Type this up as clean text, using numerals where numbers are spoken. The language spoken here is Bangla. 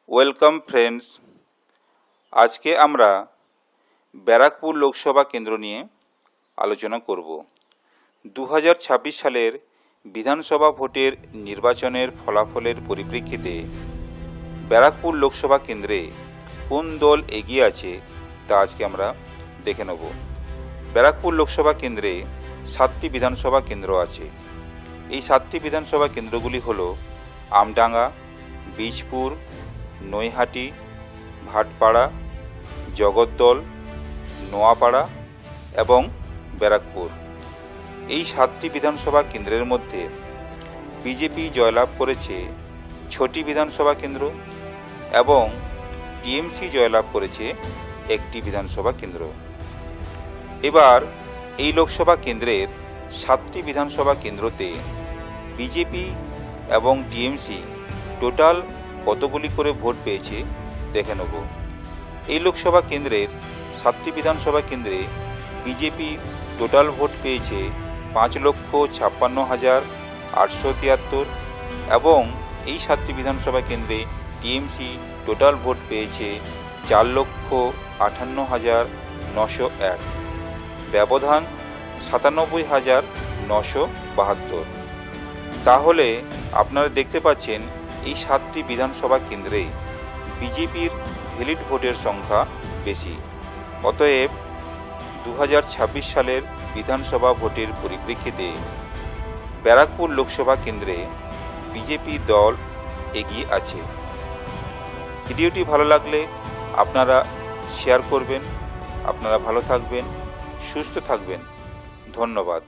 Welcome friends. আজকে আমরা ব্যারাকপুর লোকসভা কেন্দ্র নিয়ে আলোচনা করব। 2026 সালের বিধানসভা ভোটের নির্বাচনের ফলাফলের পরিপ্রেক্ষিতে ব্যারাকপুর লোকসভা কেন্দ্রে কোন দল এগিয়ে আছে তা আজকে আমরা দেখে নেব। ব্যারাকপুর লোকসভা কেন্দ্রে 7টি বিধানসভা কেন্দ্র আছে। এই 7টি বিধানসভা কেন্দ্রগুলি হলো আমডাঙ্গা, বীজপুর, নৈহাটি, ভাটপাড়া, জগদ্দল, নোয়াপাড়া এবং ব্যারাকপুর। এই 7টি বিধানসভা কেন্দ্রের মধ্যে বিজেপি জয়লাভ করেছে 6টি বিধানসভা কেন্দ্র এবং টিএমসি জয়লাভ করেছে 1টি বিধানসভা কেন্দ্র। এবার এই লোকসভা কেন্দ্রের 7টি বিধানসভা কেন্দ্রতে বিজেপি এবং টিএমসি টোটাল কতগুলি করে ভোট পেয়েছে দেখে নেব। এই লোকসভা কেন্দ্রের 7টি বিধানসভা কেন্দ্রে বিজেপি টোটাল ভোট পেয়েছে 5,56,873 এবং এই 7টি বিধানসভা কেন্দ্রে টিএমসি টোটাল ভোট পেয়েছে 4,58,901। ব্যবধান 97,972। তাহলে আপনারা দেখতে পাচ্ছেন এই 7টি বিধানসভা কেন্দ্রে বিজেপির ভ্যালিড ভোটের সংখ্যা বেশি। অতএব 2026 সালের বিধানসভা ভোটের পরিপ্রেক্ষিতে ব্যারাকপুর লোকসভা কেন্দ্রে বিজেপি দল এগিয়ে আছে। ভিডিওটি ভালো লাগলে আপনারা শেয়ার করবেন। আপনারা ভালো থাকবেন, সুস্থ থাকবেন। ধন্যবাদ।